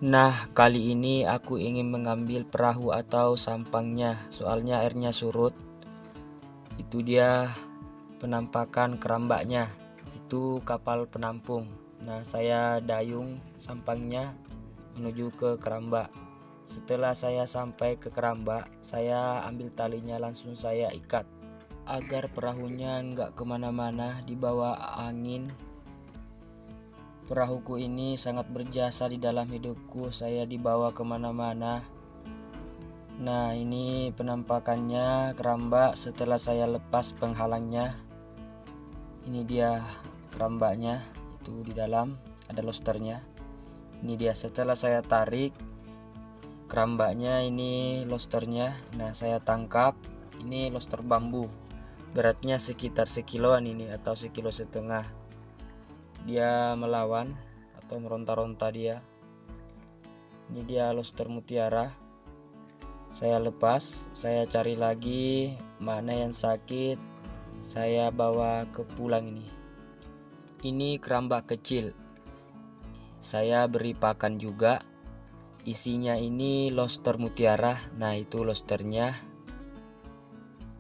Nah, kali ini aku ingin mengambil perahu atau sampangnya, soalnya airnya surut. Itu dia penampakan kerambaknya. Itu kapal penampung. Nah, saya dayung sampangnya menuju ke kerambak. Setelah saya sampai ke kerambak, saya ambil talinya, langsung saya ikat agar perahunya nggak kemana-mana dibawa angin. Perahuku ini sangat berjasa di dalam hidupku, saya dibawa kemana-mana. Nah, ini penampakannya kerambak setelah saya lepas penghalangnya. Ini dia kerambaknya, itu di dalam ada losternya. Ini dia setelah saya tarik kerambaknya, ini losternya. Nah, saya tangkap, ini loster bambu. Beratnya sekitar sekiloan ini atau sekilo setengah. Dia melawan atau meronta-ronta dia. Ini dia loster mutiara. Saya lepas, saya cari lagi mana yang sakit, saya bawa ke pulang ini. Ini kerambak kecil. Saya beri pakan juga. Isinya ini loster mutiara. Nah, itu losternya.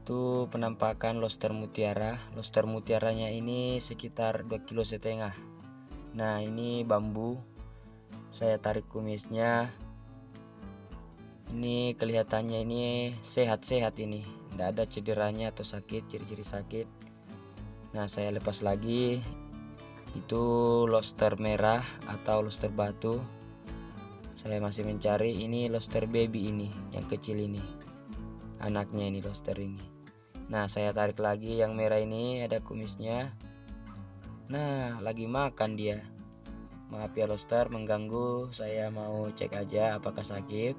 Itu penampakan loster mutiara. Loster mutiaranya ini sekitar 2,5 kilo. Nah, ini bambu. Saya tarik kumisnya. Ini kelihatannya ini sehat-sehat, ini tidak ada cederanya atau sakit, ciri-ciri sakit. Nah, saya lepas lagi. Itu loster merah atau loster batu. Saya masih mencari ini loster baby, ini yang kecil ini, anaknya ini loster ini. Nah, saya tarik lagi yang merah ini, ada kumisnya. Nah, lagi makan dia. Maaf ya loster mengganggu, saya mau cek aja apakah sakit.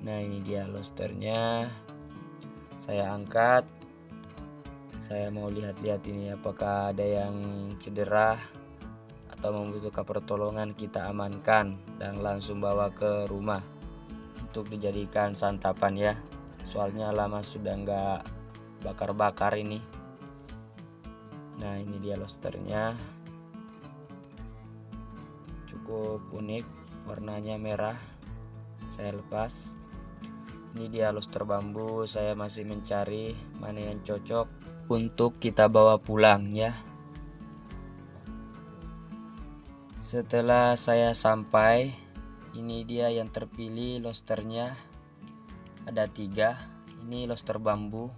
Nah, ini dia losternya. Saya angkat. Saya mau lihat-lihat ini apakah ada yang cedera atau membutuhkan pertolongan. Kita amankan dan langsung bawa ke rumah untuk dijadikan santapan ya. Soalnya lama sudah nggak bakar-bakar ini. Nah, ini dia losternya. Cukup unik, warnanya merah. Saya lepas. Ini dia loster bambu. Saya masih mencari mana yang cocok untuk kita bawa pulang ya. Setelah saya sampai, ini dia yang terpilih losternya. Ada 3. Ini loster bambu.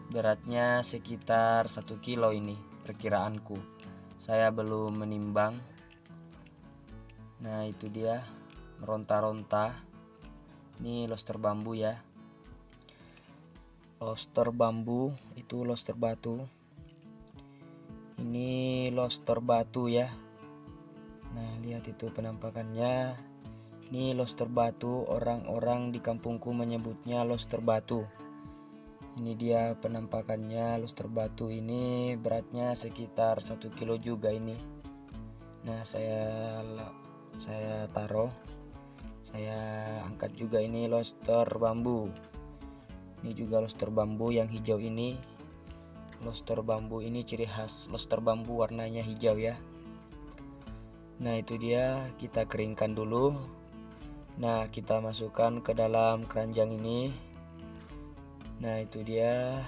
Beratnya sekitar 1 kilo ini perkiraanku. Saya belum menimbang. Nah, itu dia meronta-ronta. Ini loster bambu ya. Loster bambu, itu loster batu. Ini loster batu ya. Nah, lihat itu penampakannya. Ini loster batu, orang-orang di kampungku menyebutnya loster batu. Ini dia penampakannya loster batu ini, beratnya sekitar 1 kilo juga ini. Nah, saya taruh. Saya angkat juga ini loster bambu. Ini juga loster bambu yang hijau ini. Loster bambu ini ciri khas loster bambu, warnanya hijau ya. Nah, itu dia, kita keringkan dulu. Nah, kita masukkan ke dalam keranjang ini. Nah, itu dia.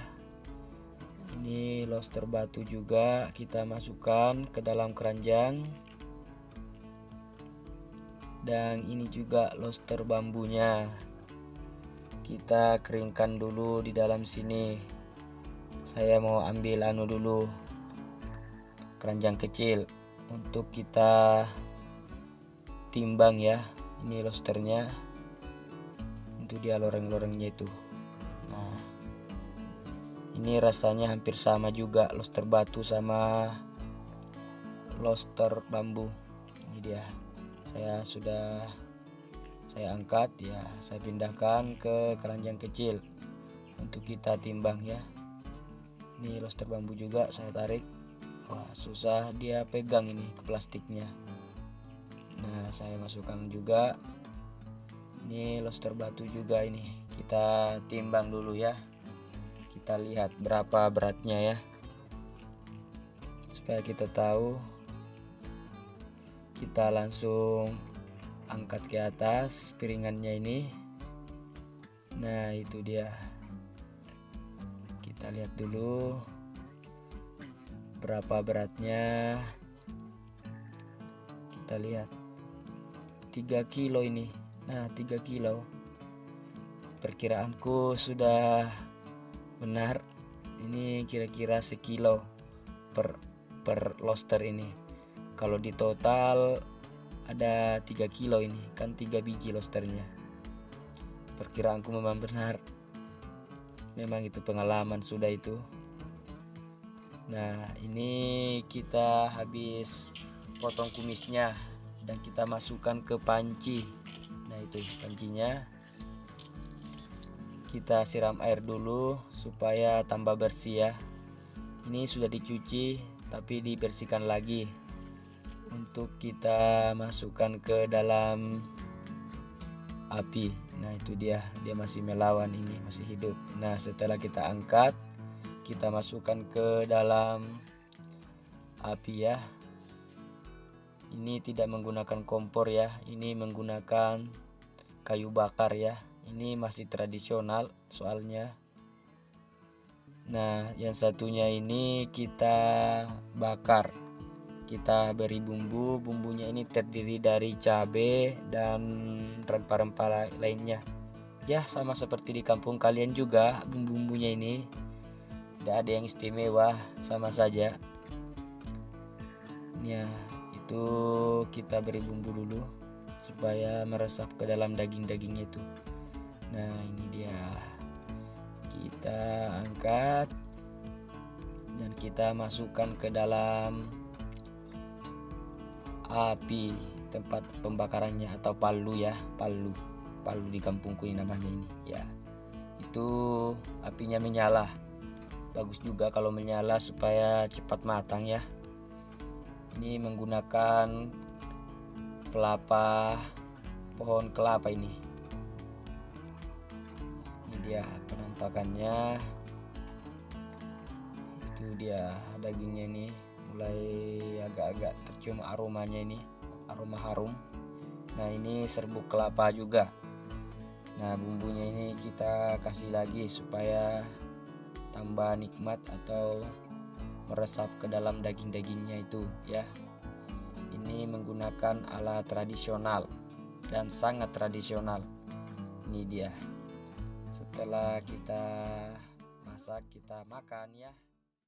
Ini loster batu juga kita masukkan ke dalam keranjang. Dan ini juga loster bambunya. Kita keringkan dulu di dalam sini. Saya mau ambil dulu, keranjang kecil untuk kita timbang ya. Ini losternya. Itu dia loreng-lorengnya itu. Nah, ini rasanya hampir sama juga loster batu sama loster bambu. Ini dia. Saya angkat ya, saya pindahkan ke keranjang kecil untuk kita timbang ya. Ini loster bambu juga saya tarik. Wah, susah dia pegang ini ke plastiknya. Nah, saya masukkan juga. Ini loster batu juga ini. Kita timbang dulu ya. Kita lihat berapa beratnya ya. Supaya kita tahu, kita langsung angkat ke atas piringannya ini. Nah, itu dia. Kita lihat dulu berapa beratnya. Kita lihat 3 kilo ini. Nah, 3 kilo. Perkiraanku sudah benar. Ini kira-kira sekilo per lobster ini. Kalau di total ada 3 kilo ini, kan 3 biji lobsternya. Perkiraanku memang benar. Memang itu pengalaman sudah itu. Nah, ini kita habis potong kumisnya dan kita masukkan ke panci. Nah, itu pancinya. Kita siram air dulu supaya tambah bersih ya. Ini sudah dicuci tapi dibersihkan lagi untuk kita masukkan ke dalam api. Nah, itu dia masih melawan, ini masih hidup. Nah, setelah kita angkat, kita masukkan ke dalam api ya. Ini tidak menggunakan kompor ya, ini menggunakan kayu bakar ya. Ini masih tradisional soalnya. Nah, yang satunya ini kita bakar. Kita beri bumbu. Bumbunya ini terdiri dari cabai dan rempah-rempah lainnya. Ya, sama seperti di kampung kalian juga bumbu-bumbunya ini. Tidak ada yang istimewa, sama saja. Ya, itu kita beri bumbu dulu supaya meresap ke dalam daging-dagingnya itu. Nah, ini dia. Kita angkat dan kita masukkan ke dalam api tempat pembakarannya atau palu ya, palu di kampungku ini namanya ini ya. Itu apinya menyala. Bagus juga kalau menyala supaya cepat matang ya. Ini menggunakan pohon kelapa ini. Ini dia penampakannya. Itu dia dagingnya ini mulai agak-agak tercium aromanya ini, aroma harum. Nah, ini serbuk kelapa juga. Nah, bumbunya ini kita kasih lagi supaya tambah nikmat atau meresap ke dalam daging-dagingnya itu ya. Ini menggunakan alat tradisional dan sangat tradisional. Ini dia. Setelah kita masak, kita makan ya.